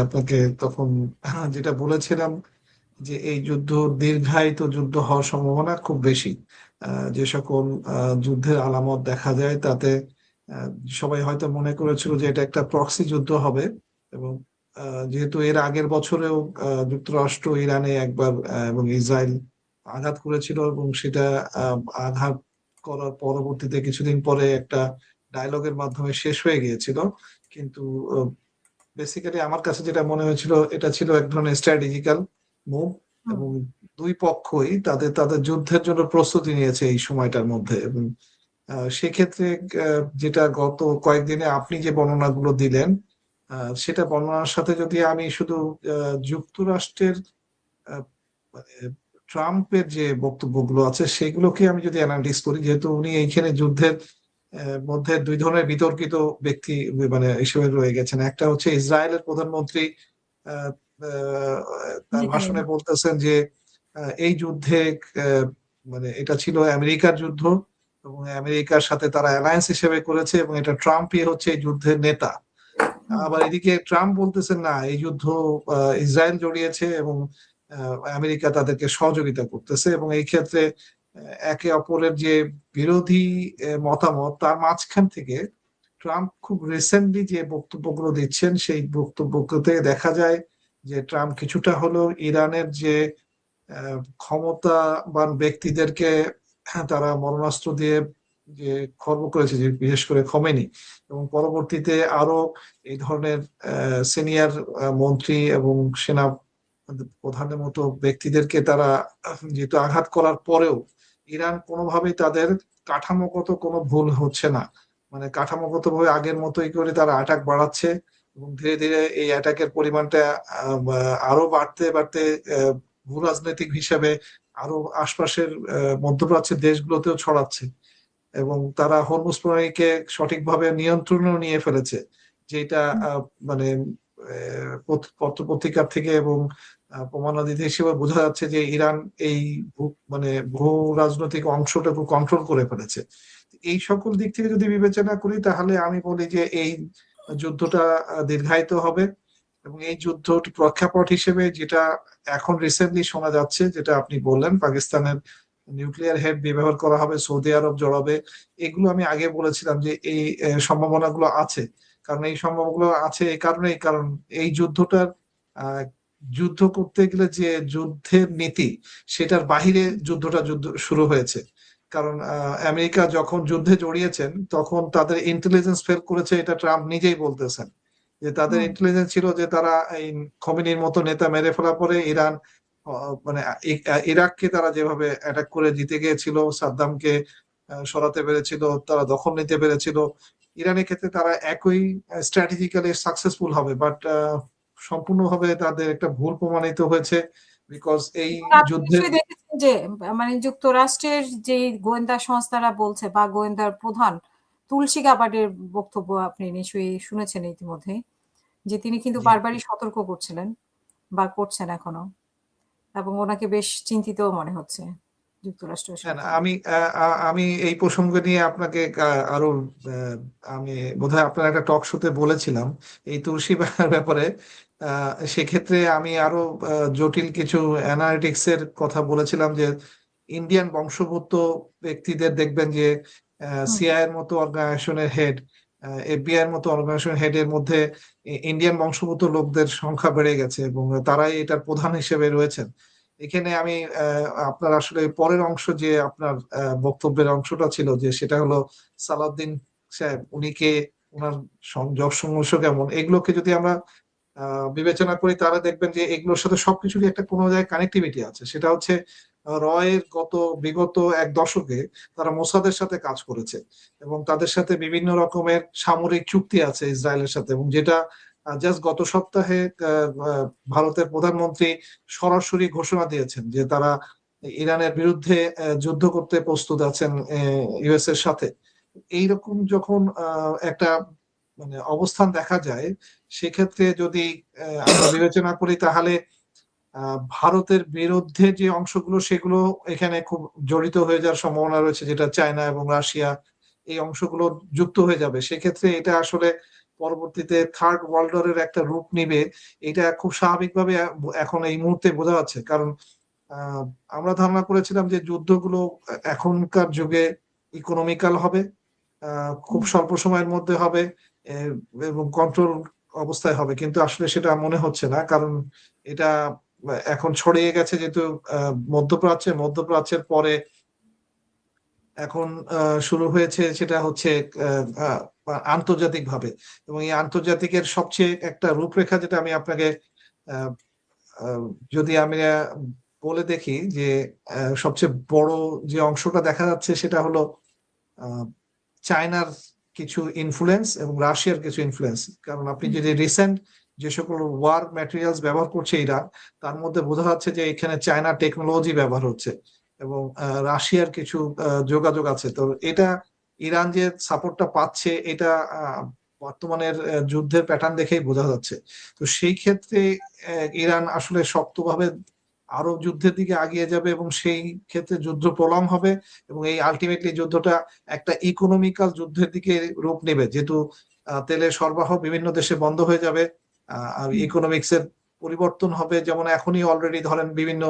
আপনাকে তখন যেটা বলেছিলাম যে এই যুদ্ধ দীর্ঘায়িত যুদ্ধ হওয়ার সম্ভাবনা খুব বেশি। যে সকল যুদ্ধের আলামত দেখা যায় তাতে আহ, সবাই হয়তো মনে করেছিল যে এটা একটা প্রক্সি যুদ্ধ হবে। এবং যেহেতু এর আগের বছরেও যুক্তরাষ্ট্র ইরানে একবার এবং ইসরায়েল আঘাত করেছিল, এবং সেটা আঘাত করার পরবর্তীতে কিছুদিন পরে একটা ডায়লগের মাধ্যমে শেষ হয়ে গিয়েছিল। কিন্তু বেসিক্যালি আমার কাছে যেটা মনে হয়েছিল, এটা ছিল এক ধরনের স্ট্র্যাটেজিক্যাল মুভ। হুম। এবং দুই পক্ষই তাদের তাদের যুদ্ধের জন্য প্রস্তুতি নিয়েছে এই সময়টার মধ্যে। এবং সেক্ষেত্রে যেটা গত কয়েকদিনে আপনি যে বর্ণনাগুলো দিলেন, সেটা বর্ণনার সাথে যদি আমি শুধু যুক্তরাষ্ট্রের আহ, মানে ট্রাম্পের যে বক্তব্যগুলো আছে সেগুলোকে আমি যদি অ্যানালিসিস করি, যেহেতু উনি এইখানে যুদ্ধের মধ্যে দুই ধরনের বিতর্কিত ব্যক্তি মানে হিসেবে রয়ে গেছেন। একটা হচ্ছে ইসরায়েলের প্রধানমন্ত্রী আহ, আহ, তার হ্যাঁ। ভাষণে বলতেছেন যে এই যুদ্ধে আহ, মানে এটা ছিল আমেরিকার যুদ্ধ, এবং আমেরিকার সাথে তারা অ্যালায়েন্স হিসেবে করেছে, এবং এটা ট্রাম্পই হচ্ছে এই যুদ্ধের নেতা। হুম। আবার এদিকে ট্রাম্প বলতেছেন না, এই যুদ্ধ ইসরায়েল জড়িয়েছে, এবং আমেরিকা তাদেরকে সহযোগিতা করতেছে। এবং এই ক্ষেত্রে একে অপরের যে বিরোধী মতামত, তার মাঝখান থেকে ট্রাম্প খুব রিসেন্টলি যে বক্তব্যগুলো দিচ্ছেন, সেই বক্তব্যতে দেখা যায় যে ট্রাম্প কিছুটা হলেও ইরানের যে ক্ষমতাবান ব্যক্তিদেরকে তারা মরণাস্ত্র দিয়ে যে খর্ব করেছে, যে বিশেষ করে খমেনি, এবং পরবর্তীতে আরো এই ধরনের সিনিয়র মন্ত্রী এবং সেনা প্রধানের মতো ব্যক্তিদেরকে তারা যেহেতু আঘাত করার পরেও ইরান কোনোভাবেই তাদের কাঠামোগত কোনো ভুল হচ্ছে না, মানে কাঠামোগত ভাবে আগের মতোই করে তারা অ্যাটাক বাড়াচ্ছে। এবং ধীরে ধীরে এই অ্যাটাকের পরিমাণটা আরো বাড়তে বাড়তে ভূ রাজনৈতিক হিসাবে আরো আশপাশের মধ্যপ্রাচ্যের দেশগুলোতেও ছড়াচ্ছে। এবং তারা হরমুজ প্রণালীকে সঠিকভাবে নিয়ন্ত্রণও নিয়ে ফেলেছে, যেটা মানে পত্রপত্রিকার থেকে এবং প্রমাণাদি হিসেবে বোঝা যাচ্ছে যে ইরান এই মানে ভূ রাজনৈতিক অংশটাকে কন্ট্রোল করে ফেলেছে। এই সকল দিক থেকে যদি বিবেচনা করি, তাহলে আমি বলি যে এই যুদ্ধটা দীর্ঘায়িত হবে। এবং এই যুদ্ধ প্রেক্ষাপট হিসেবে যেটা এখন রিসেন্টলি শোনা যাচ্ছে, যেটা আপনি বললেন, পাকিস্তানের নিউক্লিয়ার হেড ব্যবহার করা হবে, সৌদি আরব জড়াবে, এগুলো আমি আগে বলেছিলাম যে এই সম্ভাবনাগুলো আছে। কারণ এই সম্ভাবনাগুলো আছে এই কারণেই, কারণ এই যুদ্ধটার আহ, যুদ্ধ করতে গেলে যে যুদ্ধের নীতি, সেটার বাহিরে যুদ্ধ শুরু হয়েছে। কারণ আমেরিকা যখন যুদ্ধে জড়িয়েছেন তখন তাদের ইন্টেলিজেন্স ফেল করেছে, এটা ট্রাম্প নিজেই বলতেছেন। যে তাদের হুম। ইন্টেলিজেন্স ছিল যে তারা এই খোমেনির মতো নেতা মেরে ফেলার পরে ইরান মানে ইরাককে তারা যেভাবে অ্যাটাক করে জিতে গিয়েছিল, সাদ্দামকে সরাতে পেরেছিল, তারা দখল নিতে পেরেছিল, ইরানের ক্ষেত্রে তারা একই স্ট্র্যাটেজিক্যালি সাকসেসফুল হবে। বাট সম্পূর্ণভাবে তাদের একটা ভুল প্রমাণিত হয়েছে, বিকজ এই এবং আপনি যুদ্ধের নিশ্চয়ই দেখেছেন যে মানে যুক্তরাষ্ট্রের যে গোয়েন্দা সংস্থারা বলছে বা গোয়েন্দার প্রধান তুলসী গাবার্ডের বক্তব্য আপনি নিশ্চয়ই শুনেছেন ইতিমধ্যে, যে তিনি কিন্তু জি, বারবারই সতর্ক করছিলেন বা করছেন এখনো, এবং ওনাকে বেশ চিন্তিত মনে হচ্ছে যুক্তরাষ্ট্রের হ্যাঁ, না, সরকার। আমি এই প্রসঙ্গ নিয়ে আপনাকে আরো আহ, আমি বোধহয় আপনার একটা টক শোতে বলেছিলাম এই তুলসী ব্যাপারে। সেক্ষেত্রে আমি আরো জটিল কিছু অ্যানালিটিক্স এর কথা বলেছিলাম, যে ইন্ডিয়ান বংশোদ্ভূত ব্যক্তিদের দেখবেন যে হুম। সিআই এর মতো অর্গানাইজেশনের হেড, এফবিআই এর মতো অর্গানাইজেশন হেডের মধ্যে ইন্ডিয়ান বংশোদ্ভূত লোকদের সংখ্যা বেড়ে গেছে, এবং তারাই এটার প্রধান হিসেবে রয়েছেন। এখানে আমি আপনার আসলে পরের অংশ, যে আপনার বক্তব্যের অংশটা ছিল, যে সেটা হলো সালাউদ্দিন সাহেব উনি কে, ওনার সংযোগ সংঘর্ষ কেমন, এগুলোকে যদি আমরা বিবেচনা করি, তাহলে দেখবেন যে এগুলোর সাথে সবকিছুরই একটা কোনো জায়গায় কানেক্টিভিটি আছে। সেটা হচ্ছে রয়ের বিগত এক দশকে তারা মোসাদের সাথে কাজ করেছে, এবং তাদের সাথে বিভিন্ন রকমের সামরিক চুক্তি আছে ইসরায়েলের সাথে, এবং যেটা জাস্ট গত সপ্তাহে ভারতের প্রধানমন্ত্রী সরাসরি ঘোষণা দিয়েছেন যে তারা ইরানের বিরুদ্ধে যুদ্ধ করতে প্রস্তুত আছেন ইউএস এর সাথে। এইরকম যখন একটা মানে অবস্থান দেখা যায়, সেক্ষেত্রে যদি আমরা বিবেচনা করি, তাহলে ভারতের বিরুদ্ধে যে অংশগুলো সেগুলো এখানে খুব জড়িত হয়ে যাওয়ার সম্ভাবনা রয়েছে, যেটা চায়না এবং রাশিয়া, এই অংশগুলো যুক্ত হয়ে যাবে। সেক্ষেত্রে এটা আসলে পরবর্তীতে থার্ড ওয়ার্ল্ড ওয়ারের একটা রূপ নিবে, এটা খুব স্বাভাবিকভাবে এখন এই মুহূর্তে বোঝা যাচ্ছে। কারণ আমরা ধারণা করেছিলাম যে যুদ্ধগুলো এখনকার যুগে ইকোনমিক্যাল হবে, খুব স্বল্প সময়ের মধ্যে হবে এবং কন্ট্রোল অবস্থায় হবে, কিন্তু আসলে সেটা মনে হচ্ছে না। কারণ এটা এখন ছড়িয়ে গেছে যেহেতু মধ্যপ্রাচ্যের পরে এখন শুরু হয়েছে, সেটা হচ্ছে আন্তর্জাতিক ভাবে। এবং এই আন্তর্জাতিকের সবচেয়ে একটা রূপরেখা যেটা আমি আপনাকে যদি আমি বলে দেখি যে সবচেয়ে বড় যে অংশটা দেখা যাচ্ছে সেটা হলো চায়নার কিছু ইনফ্লুয়েন্স এবং রাশিয়ার কিছু ইনফ্লুয়েন্স। কারণ আপনি যদি রিসেন্ট যে সকল ওয়ার ম্যাটেরিয়ালস ব্যবহার করছে ইরান, তার মধ্যে বোঝা যাচ্ছে যে এখানে চায়না টেকনোলজি ব্যবহার হচ্ছে এবং রাশিয়ার কিছু যোগাযোগ আছে। তো এটা ইরান যে সাপোর্টটা পাচ্ছে, এটা বর্তমানের যুদ্ধের প্যাটার্ন দেখেই বোঝা যাচ্ছে। তো সেই ক্ষেত্রে ইরান আসলে শক্তভাবে আরো যুদ্ধের দিকে আগিয়ে যাবে এবং সেই ক্ষেত্রে যুদ্ধ প্রলং হবে এবং এই আলটিমেটলি যুদ্ধটা একটা ইকোনমিক্যাল যুদ্ধের দিকে রূপ নেবে, যেহেতু তেলের সরবরাহ বিভিন্ন দেশে বন্ধ হয়ে যাবে আর ইকোনমিক্স এর পরিবর্তন হবে। যেমন এখনই অলরেডি ধরেন বিভিন্ন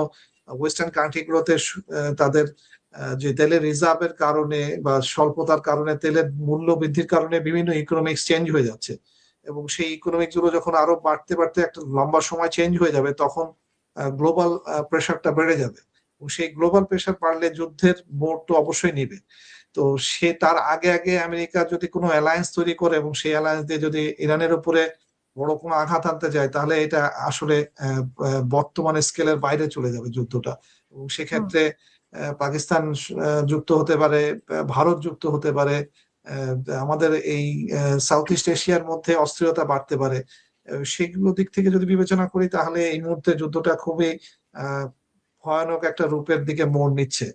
ওয়েস্টার্ন কান্ট্রি গুলোতে তাদের যে তেলের রিজার্ভের কারণে বা স্বল্পতার কারণে তেলের মূল্য বৃদ্ধির কারণে বিভিন্ন ইকোনমিক্স চেঞ্জ হয়ে যাচ্ছে এবং সেই ইকোনমিক্স গুলো যখন আরো বাড়তে বাড়তে একটা লম্বা সময় চেঞ্জ হয়ে যাবে, তখন গ্লোবাল প্রেশারটা বেড়ে যাবে এবং সেই গ্লোবাল প্রেশার বাড়লে যুদ্ধের মোড় তো অবশ্যই নিবে। তো সে তার আগে আগে আমেরিকা যদি কোনো অ্যালায়েন্স তৈরি করে এবং সেই অ্যালায়েন্স দিয়ে যদি ইরানের উপরে বড় কোনো আঘাত আনতে যায়, তাহলে এটা আসলে বর্তমানে স্কেলের বাইরে চলে যাবে যুদ্ধটা। এবং সেক্ষেত্রে পাকিস্তান যুক্ত হতে পারে, ভারত যুক্ত হতে পারে, আমাদের এই সাউথ ইস্ট এশিয়ার মধ্যে অস্থিরতা বাড়তে পারে। সেগুলো দিক থেকে যদি বিবেচনা করি, তাহলে এই মুহূর্তে যুদ্ধটা খুবই ভয়ানক একটা রূপের দিকে মোড় নিচ্ছে।